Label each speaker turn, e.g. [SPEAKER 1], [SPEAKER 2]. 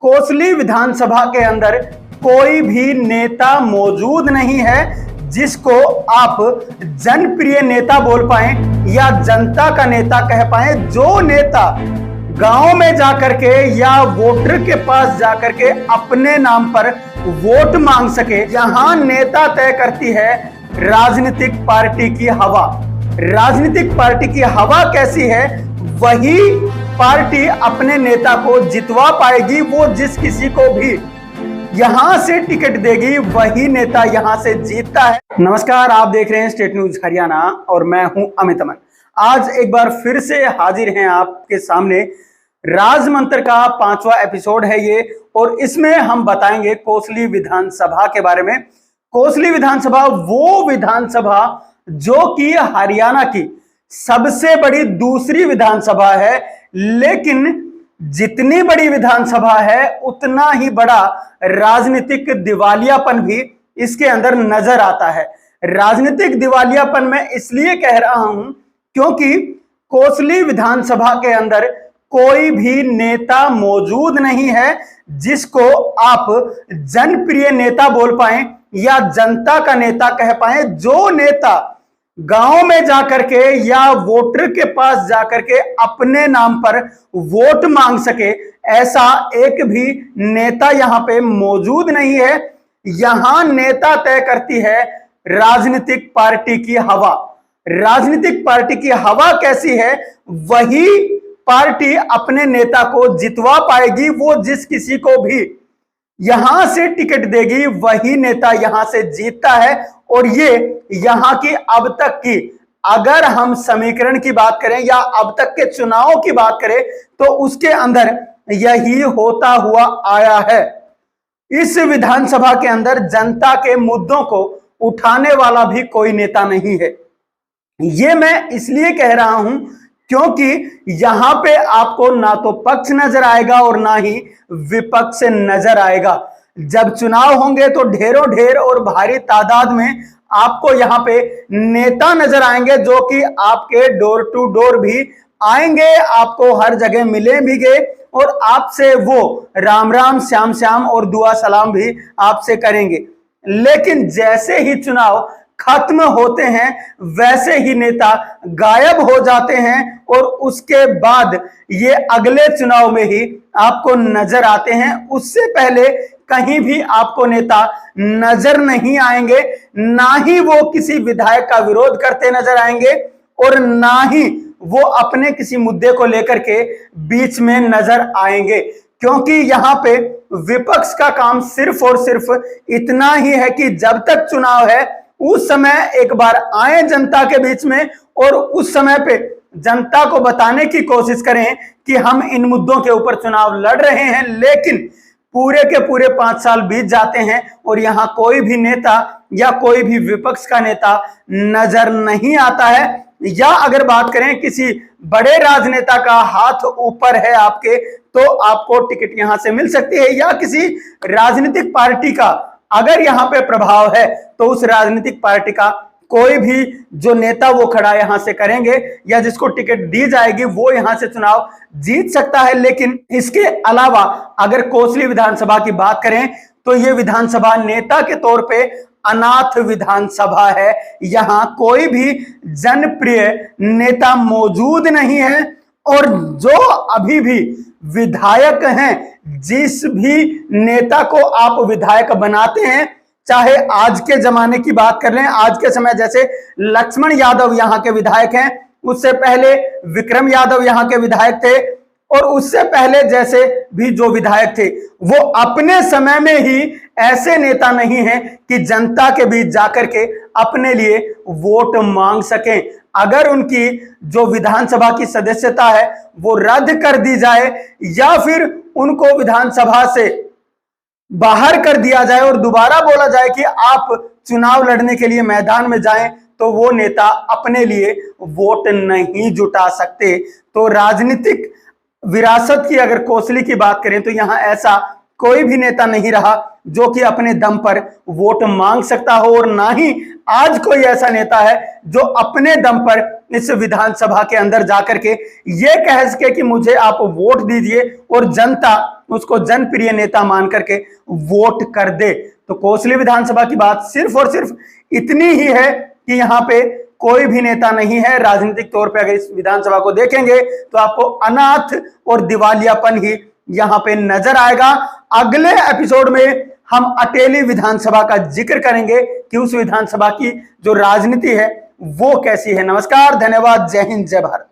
[SPEAKER 1] कोसली विधानसभा के अंदर कोई भी नेता मौजूद नहीं है जिसको आप जनप्रिय नेता बोल पाए या जनता का नेता कह पाए। जो नेता गांव में जाकर के या वोटर के पास जाकर के अपने नाम पर वोट मांग सके, यहां नेता तय करती है राजनीतिक पार्टी की हवा। राजनीतिक पार्टी की हवा कैसी है, वही पार्टी अपने नेता को जितवा पाएगी। वो जिस किसी को भी यहां से टिकट देगी वही नेता यहां से जीतता है। नमस्कार, आप देख रहे हैं स्टेट न्यूज हरियाणा और मैं हूं अमित अमन। आज एक बार फिर से हाजिर हैं आपके सामने। राजमंत्र का 5वां एपिसोड है ये, और इसमें हम बताएंगे कोसली विधानसभा के बारे में। कोसली विधानसभा वो विधानसभा जो कि हरियाणा की सबसे बड़ी दूसरी विधानसभा है, लेकिन जितनी बड़ी विधानसभा है उतना ही बड़ा राजनीतिक दिवालियापन भी इसके अंदर नजर आता है। राजनीतिक दिवालियापन मैं इसलिए कह रहा हूं क्योंकि कोसली विधानसभा के अंदर कोई भी नेता मौजूद नहीं है जिसको आप जनप्रिय नेता बोल पाए या जनता का नेता कह पाए। जो नेता गांव में जाकर के या वोटर के पास जाकर के अपने नाम पर वोट मांग सके, ऐसा एक भी नेता यहां पे मौजूद नहीं है। यहां नेता तय करती है राजनीतिक पार्टी की हवा। राजनीतिक पार्टी की हवा कैसी है, वही पार्टी अपने नेता को जितवा पाएगी। वो जिस किसी को भी यहां से टिकट देगी वही नेता यहां से जीतता है। और ये यहां की अब तक की अगर हम समीकरण की बात करें या अब तक के चुनावों की बात करें तो उसके अंदर यही होता हुआ आया है। इस विधानसभा के अंदर जनता के मुद्दों को उठाने वाला भी कोई नेता नहीं है। ये मैं इसलिए कह रहा हूं क्योंकि यहां पे आपको ना तो पक्ष नजर आएगा और ना ही विपक्ष नजर आएगा। जब चुनाव होंगे तो ढेरों ढेर और भारी तादाद में आपको यहां पे नेता नजर आएंगे जो कि आपके डोर टू डोर भी आएंगे, आपको हर जगह मिले भी गए और आपसे वो राम राम श्याम श्याम और दुआ सलाम भी आपसे करेंगे। लेकिन जैसे ही चुनाव खत्म होते हैं वैसे ही नेता गायब हो जाते हैं और उसके बाद ये अगले चुनाव में ही आपको नजर आते हैं। उससे पहले कहीं भी आपको नेता नजर नहीं आएंगे। ना ही वो किसी विधायक का विरोध करते नजर आएंगे और ना ही वो अपने किसी मुद्दे को लेकर के बीच में नजर आएंगे, क्योंकि यहाँ पे विपक्ष का काम सिर्फ और सिर्फ इतना ही है कि जब तक चुनाव है उस समय एक बार आए जनता के बीच में और उस समय पे जनता को बताने की कोशिश करें कि हम इन मुद्दों के ऊपर चुनाव लड़ रहे हैं। लेकिन पूरे के पूरे 5 साल बीत जाते हैं और यहां कोई भी नेता या कोई भी विपक्ष का नेता नजर नहीं आता है। या अगर बात करें किसी बड़े राजनेता का हाथ ऊपर है आपके तो आपको टिकट यहां से मिल सकती है, या किसी राजनीतिक पार्टी का अगर यहां पे प्रभाव है तो उस राजनीतिक पार्टी का कोई भी जो नेता वो खड़ा यहां से करेंगे या जिसको टिकट दी जाएगी वो यहां से चुनाव जीत सकता है। लेकिन इसके अलावा अगर कोसली विधानसभा की बात करें तो ये विधानसभा नेता के तौर पे अनाथ विधानसभा है। यहां कोई भी जनप्रिय नेता मौजूद नहीं है और जो अभी भी विधायक हैं, जिस भी नेता को आप विधायक बनाते हैं, चाहे आज के जमाने की बात कर लें, आज के समय जैसे लक्ष्मण यादव यहाँ के विधायक हैं, उससे पहले विक्रम यादव यहाँ के विधायक थे और उससे पहले जैसे भी जो विधायक थे, वो अपने समय में ही ऐसे नेता नहीं हैं कि जनता के बीच जाकर के अपने लिए वोट मांग सकें। अगर उनकी जो विधानसभा की सदस्यता है वो रद्द कर दी जाए या फिर उनको विधानसभा से बाहर कर दिया जाए और दोबारा बोला जाए कि आप चुनाव लड़ने के लिए मैदान में जाएं, तो वो नेता अपने लिए वोट नहीं जुटा सकते। तो राजनीतिक विरासत की अगर कोसली की बात करें तो यहां ऐसा कोई भी नेता नहीं रहा जो कि अपने दम पर वोट मांग सकता हो, और ना ही आज कोई ऐसा नेता है जो अपने दम पर इस विधानसभा के अंदर जाकर के ये कह सके कि मुझे आप वोट दीजिए और जनता उसको जनप्रिय नेता मान करके वोट कर दे। तो कोसली विधानसभा की बात सिर्फ और सिर्फ इतनी ही है कि यहाँ पे कोई भी नेता नहीं है। राजनीतिक तौर पे अगर इस विधानसभा को देखेंगे तो आपको अनाथ और दिवालियापन ही यहाँ पे नजर आएगा। अगले एपिसोड में हम अटेली विधानसभा का जिक्र करेंगे कि उस विधानसभा की जो राजनीति है वो कैसी है। नमस्कार, धन्यवाद, जय हिंद, जय भारत।